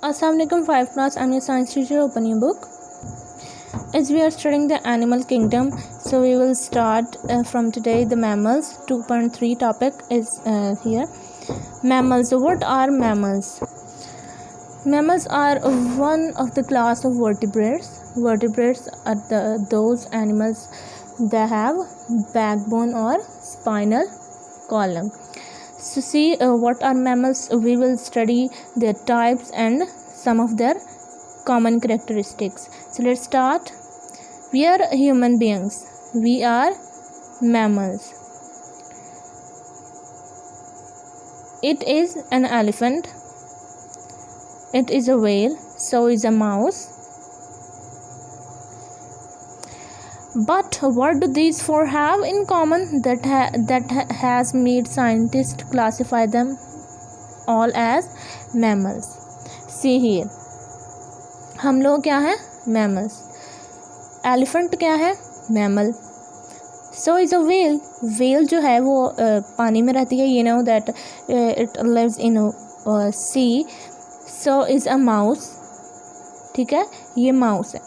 Assalamualaikum 5 class. I'm your science teacher. Open your book. As we are studying the animal kingdom, so we will start from today the mammals. 2.3 topic is here. Mammals. What are mammals? Mammals are one of the class of vertebrates. Vertebrates are those animals that have backbone or spinal column. So see what are mammals. We will study their types and some of their common characteristics. So let's start. We are human beings. We are mammals. It is an elephant. It is a whale. So is a mouse. But what do these four have in common that has made scientists classify them all as mammals? See here. हम लोग क्या हैं? Mammals. Elephant क्या है? Mammal. So is a whale. Whale जो है वो पानी में रहती है. You know that it lives in sea. So is a mouse. ठीक है? ये mouse है.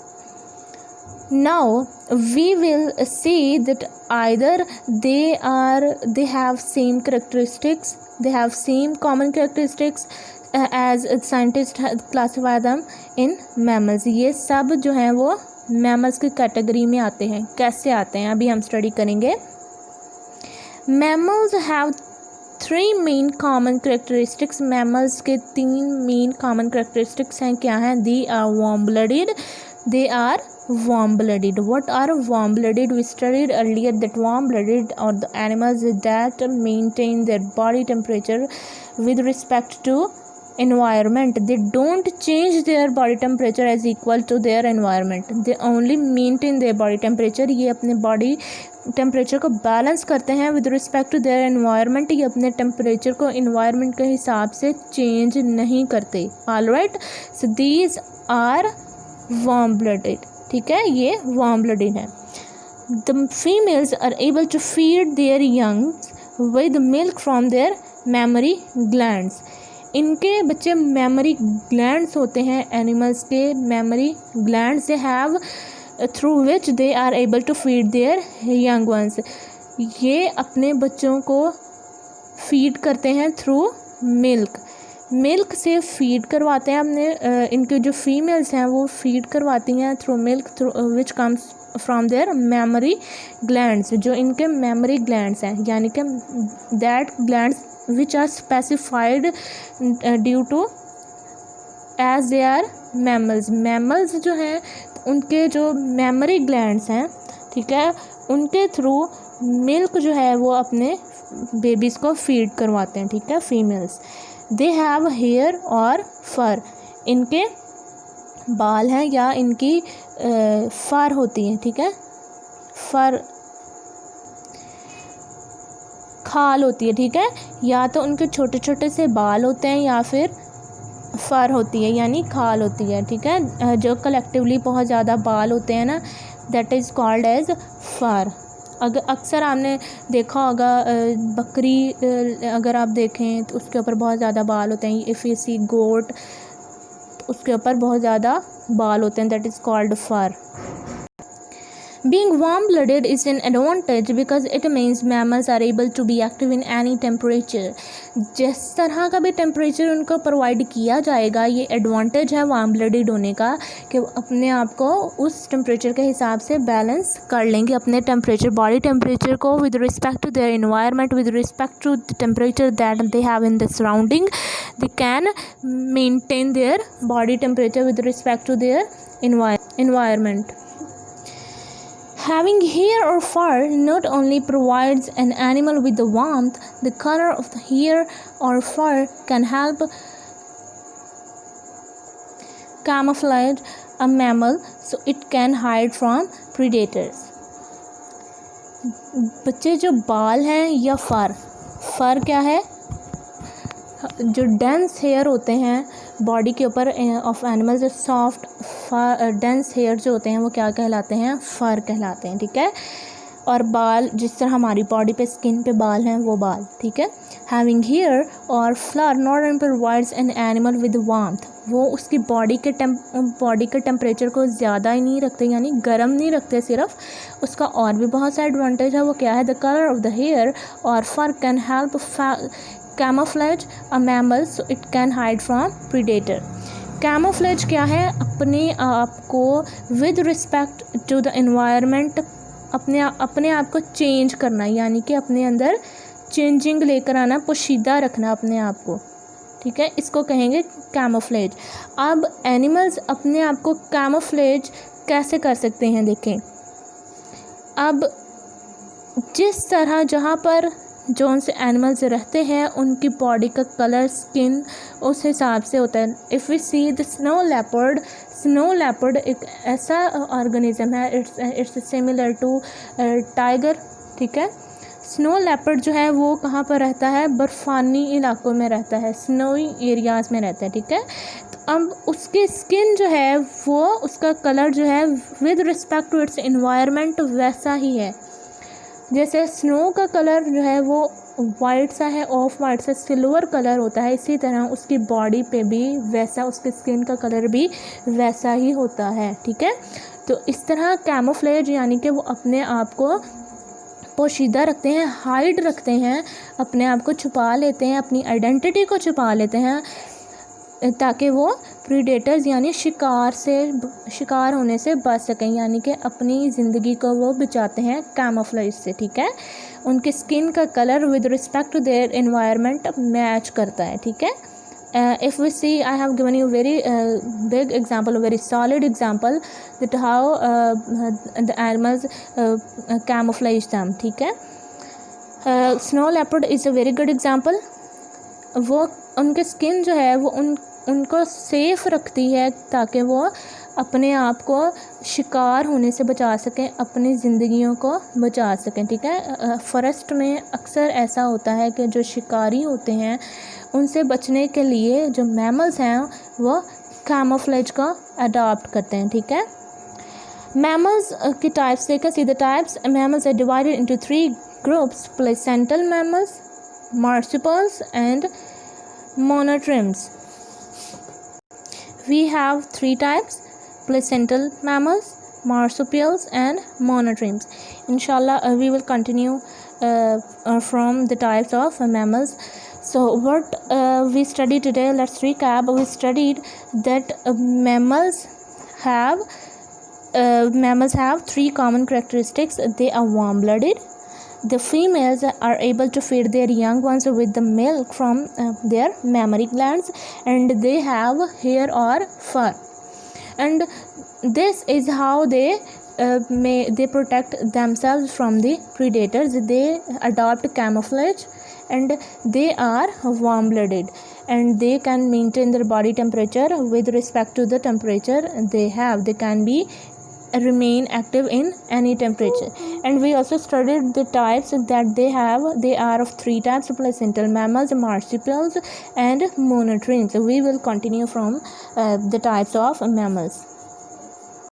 Now we will see that either they have same characteristics, they have same common characteristics as scientists classify them in mammals. ये सब जो हैं वो mammals की कैटेगरी में आते हैं. कैसे आते हैं अभी हम स्टडी करेंगे. Mammals have three main common characteristics. mammals के तीन main common characteristics हैं. क्या हैं? They are warm-blooded. They are warm-blooded. What are warm-blooded? We studied earlier that warm-blooded are the animals that maintain their body temperature with respect to environment. They don't change their body temperature as equal to their environment. They only maintain their body temperature. ये अपने body temperature को balance करते हैं with respect to their environment. ये अपने temperature को environment के हिसाब से change नहीं करते. Alright, so these are warm-blooded. ठीक है, ये warm-blooded है. The females are able to feed their young with milk from their mammary glands. इनके बच्चे mammary glands होते हैं. Animals के mammary glands they have through which they are able to feed their young ones. ये अपने बच्चों को feed करते हैं through milk. मिल्क से फीड करवाते हैं अपने इनके जो फीमेल्स हैं वो फीड करवाती हैं through milk through which comes from their mammary glands. जो इनके मेमोरी ग्लैंड्स हैं यानी कि that glands which are specified due to as they are mammals. Mammals जो हैं उनके जो मेमोरी ग्लैंड्स हैं, ठीक है, उनके थ्रू मिल्क जो है वो अपने बेबीज़ को फीड करवाते हैं. ठीक है, फीमेल्स. दे हैव हेयर और फर. इनके बाल हैं या इनकी फर होती है. ठीक है, फर खाल होती है. ठीक है, या तो उनके छोटे छोटे से बाल होते हैं या फिर फर होती है यानी खाल होती है. ठीक है, जो कलेक्टिवली बहुत ज़्यादा बाल होते हैं ना, दैट इज़ कॉल्ड एज फर. अगर अक्सर आपने देखा होगा बकरी अगर आप देखें तो उसके ऊपर बहुत ज़्यादा बाल होते हैं. इफ़ यू सी गोट उसके ऊपर बहुत ज़्यादा बाल होते हैं. That is called fur. Being warm-blooded is an advantage because it means mammals are able to be active in any temperature. जिस तरह का भी टेम्परेचर उनको प्रोवाइड किया जाएगा, ये एडवांटेज है warm-blooded होने का कि वो अपने आप को उस टेम्परेचर के हिसाब से बैलेंस कर लेंगे. अपने टेम्परेचर बॉडी टेम्परेचर को with respect to their environment, with respect to the temperature that they have in the surrounding, they can maintain their body temperature with respect to their environment. Having hair or fur not only provides an animal with the warmth, the color of the hair or fur can help camouflage a mammal so it can hide from predators. बच्चे जो बाल हैं या फर क्या है? जो dense hair होते हैं बॉडी के ऊपर ऑफ एनिमल्स, जो सॉफ्ट डेंस हेयर जो होते हैं वो क्या कहलाते हैं? फर कहलाते हैं. ठीक है, और बाल जिस तरह हमारी बॉडी पे स्किन पे बाल हैं वो बाल. ठीक है, हैविंग हेयर और flower not provides an animal with warmth, वो उसकी बॉडी के टेम्परेचर को ज़्यादा ही नहीं रखते, यानी गर्म नहीं रखते सिर्फ, उसका और भी बहुत सा एडवांटेज है। वो क्या है? The colour of the hair और fur can help camouflage a mammal so it can hide from predator. Camouflage क्या है? अपने आप को with respect to the environment अपने आप को चेंज करना, यानी कि अपने अंदर चेंजिंग लेकर आना, पोशीदा रखना अपने आप को, ठीक है, इसको कहेंगे कैमोफ्लेज। अब एनिमल्स अपने आप को कैमोफ्लेज कैसे कर सकते हैं? देखें, अब जिस तरह जहाँ पर जौन से एनिमल्स रहते हैं उनकी बॉडी का कलर, स्किन उस हिसाब से होता है। If we see the snow leopard एक ऐसा ऑर्गेनिज्म है, इट्स सिमिलर टू टाइगर, ठीक है। स्नो लेपर्ड जो है वो कहाँ पर रहता है? बर्फ़ानी इलाकों में रहता है, स्नोई एरियाज़ में रहता है, ठीक है। तो अब उसकी स्किन जो है वो, उसका कलर जो है with respect to its environment वैसा ही है। जैसे स्नो का कलर जो है वो वाइट सा है, ऑफ वाइट सा सिल्वर कलर होता है, इसी तरह उसकी बॉडी पे भी वैसा, उसकी स्किन का कलर भी वैसा ही होता है, ठीक है। तो इस तरह कैमोफ्लेज यानी कि वो अपने आप को पोशीदा रखते हैं, हाइड रखते हैं, अपने आप को छुपा लेते हैं, अपनी आइडेंटिटी को छुपा लेते हैं, ताकि वो प्रीडेटर्स यानी शिकार होने से बच सकें, यानी कि अपनी ज़िंदगी को वो बचाते हैं कैमोफ्लेज से, ठीक है। उनकी स्किन का colour with respect to their environment match करता है, ठीक है। If we see, I have given you very big example, a very solid example that how the animals camouflage them, ठीक है। Snow leopard is a very good example. वो उनके skin जो है वो उनको सेफ़ रखती है ताकि वो अपने आप को शिकार होने से बचा सकें, अपनी ज़िंदगियों को बचा सकें, ठीक है। फॉरेस्ट में अक्सर ऐसा होता है कि जो शिकारी होते हैं उनसे बचने के लिए जो मैमल्स हैं वो कैमोफ्लेज को अडॉप्ट करते हैं, ठीक है। मैमल्स की टाइप्स देखा, see the types. Mammals are divided into 3 groups: placental mammals, marsupials and monotremes. We have 3 types: placental mammals, marsupials and monotremes. Inshallah we will continue from the types of mammals. So what we studied today, let's recap. We studied that mammals have 3 common characteristics. They are warm-blooded. The females are able to feed their young ones with the milk from their mammary glands, and they have hair or fur, and this is how they protect themselves from the predators. They adopt camouflage and they are warm-blooded, and they can maintain their body temperature with respect to the temperature they have. They can be remain active in any temperature. And we also studied the types that they have. They are of 3 types: placental mammals, marsupials and monotremes. We will continue from the types of mammals.